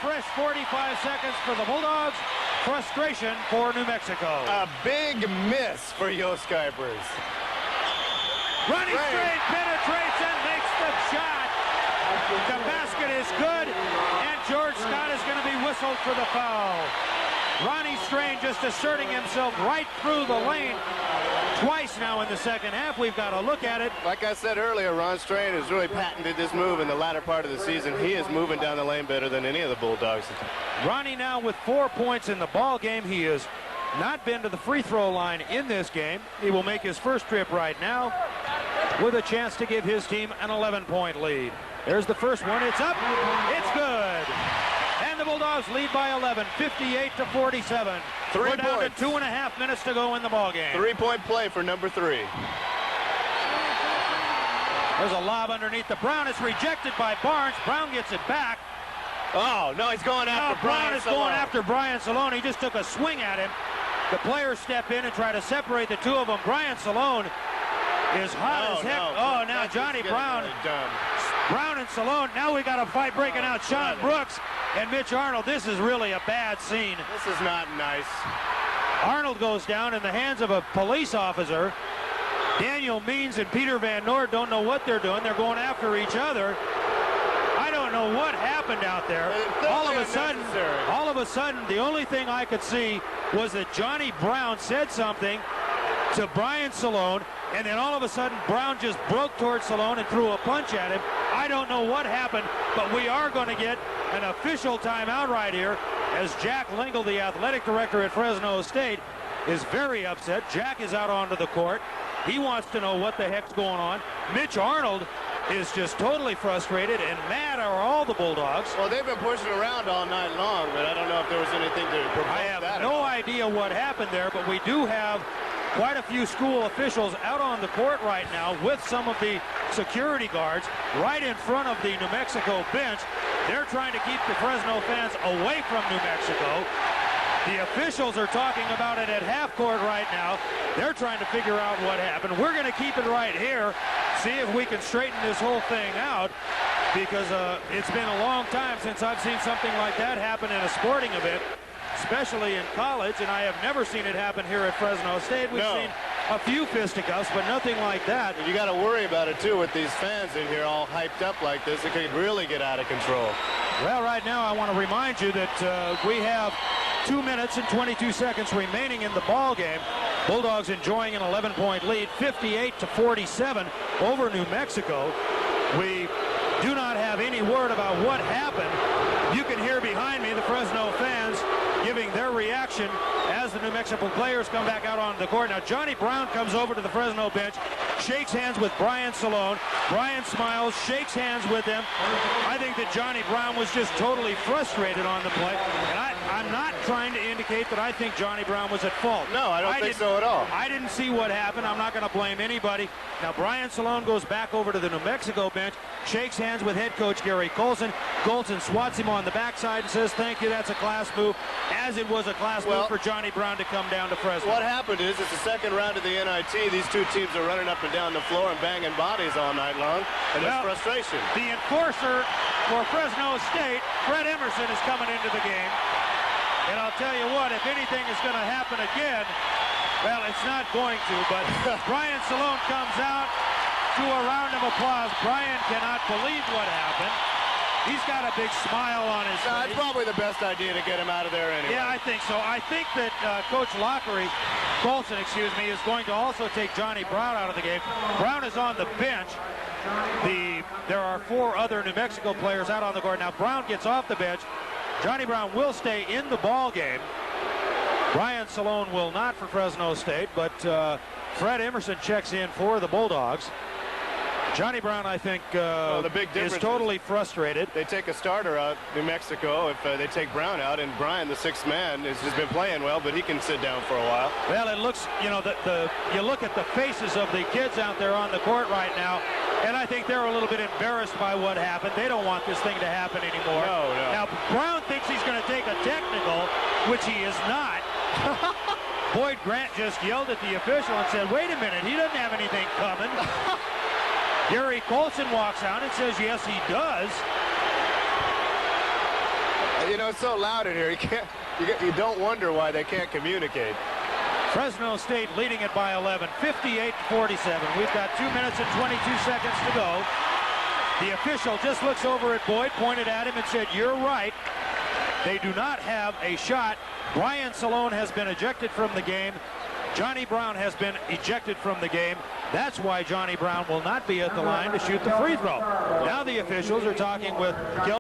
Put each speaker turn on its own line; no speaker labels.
fresh 45 seconds for the Bulldogs. Frustration for New Mexico.
A big miss for Yost Kuipers.
Ronnie Strange penetrates and makes the shot. The basket is good, and George Scott is going to be whistled for the foul. Ronnie Strange just asserting himself right through the lane twice now in the second half. We've got to look at it.
Like I said earlier, Ron Strain has really patented this move in the latter part of the season. He is moving down the lane better than any of the Bulldogs.
Ronnie now with 4 points in the ball game. He has not been to the free throw line in this game. He will make his first trip right now with a chance to give his team an 11-point lead. There's the first one. It's up. It's good. And the Bulldogs lead by 11, 58-47. We're down to 2.5 minutes to go in the ball game.
3-point play for number 3.
There's a lob underneath the Brown. It's rejected by Barnes. Brown gets it back.
Oh, no, he's going after
Brown is going after Brian Salone. He just took a swing at him. The players step in and try to separate the two of them. Brian Salone is hot as heck.
No.
Now Johnny Brown.
Done.
Brown and Salone. Now we got a fight breaking out. Sean Brooks and Mitch Arnold. This is really a bad scene.
This is not nice.
Arnold goes down in the hands of a police officer. Daniel Means and Peter Van Noord don't know what they're doing. They're going after each other. I don't know what happened out there. All of a sudden, the only thing I could see was that Johnny Brown said something to Brian Salone, and then all of a sudden Brown just broke towards Salone and threw a punch at him. I don't know what happened, but we are going to get an official timeout right here as Jack Lingle, the athletic director at Fresno State, is very upset. Jack is out onto the court. He wants to know what the heck's going on. Mitch Arnold is just totally frustrated, and mad are all the Bulldogs.
Well, they've been pushing around all night long, but I don't know if there was anything to provoke that.
I have no idea what happened there, but we do have quite a few school officials out on the court right now with some of the security guards right in front of the New Mexico bench. They're trying to keep the Fresno fans away from New Mexico. The officials are talking about it at half court right now. They're trying to figure out what happened. We're going to keep it right here, see if we can straighten this whole thing out, because it's been a long time since I've seen something like that happen in a sporting event, especially in college, and I have never seen it happen here at Fresno State. We've seen a few fisticuffs, but nothing like that.
You got to worry about it, too, with these fans in here all hyped up like this. It could really get out of control.
Well, right now I want to remind you that we have 2 minutes and 22 seconds remaining in the ball game. Bulldogs enjoying an 11-point lead, 58-47 over New Mexico. We do not have any word about what happened. You can hear behind me the Fresno fans giving their reaction as the New Mexico players come back out on the court. Now Johnny Brown comes over to the Fresno bench, shakes hands with Brian Salone. Brian smiles, shakes hands with him. I think that Johnny Brown was just totally frustrated on the play. And I'm not trying to indicate that I think Johnny Brown was at fault.
No, I don't think so at all.
I didn't see what happened. I'm not going to blame anybody. Now Brian Salone goes back over to the New Mexico bench, shakes hands with head coach Gary Colson. Colson swats him on the backside and says, "Thank you, that's a class move," as it was a class move for Johnny Brown to come down to Fresno.
What happened is it's the second round of the NIT. These two teams are running up and down the floor and banging bodies all night long, and there's frustration.
The enforcer for Fresno State, Fred Emerson, is coming into the game. And I'll tell you what, if anything is going to happen again, well, it's not going to, but Brian Salone comes out to a round of applause. Brian cannot believe what happened. He's got a big smile on his face.
It's probably the best idea to get him out of there anyway.
Yeah, I think so. I think that Coach Colson, is going to also take Johnny Brown out of the game. Brown is on the bench. There are 4 other New Mexico players out on the court. Now Brown gets off the bench. Johnny Brown will stay in the ball game. Brian Salone will not for Fresno State, but Fred Emerson checks in for the Bulldogs. Johnny Brown, I think,
the big difference
is totally frustrated.
They take a starter out, New Mexico, if they take Brown out, and Brian, the 6th man, has been playing well, but he can sit down for a while.
Well, it looks, you look at the faces of the kids out there on the court right now, and I think they're a little bit embarrassed by what happened. They don't want this thing to happen anymore.
No.
Now, Brown thinks he's going to take a technical, which he is not. Boyd Grant just yelled at the official and said, "Wait a minute, he doesn't have anything coming." Gary Colson walks out and says, "Yes, he does."
You know, it's so loud in here. You don't wonder why they can't communicate.
Fresno State leading it by 11, 58-47. We've got 2 minutes and 22 seconds to go. The official just looks over at Boyd, pointed at him and said, "You're right. They do not have a shot." Brian Salone has been ejected from the game. Johnny Brown has been ejected from the game. That's why Johnny Brown will not be at the line to shoot the free throw. Now the officials are talking with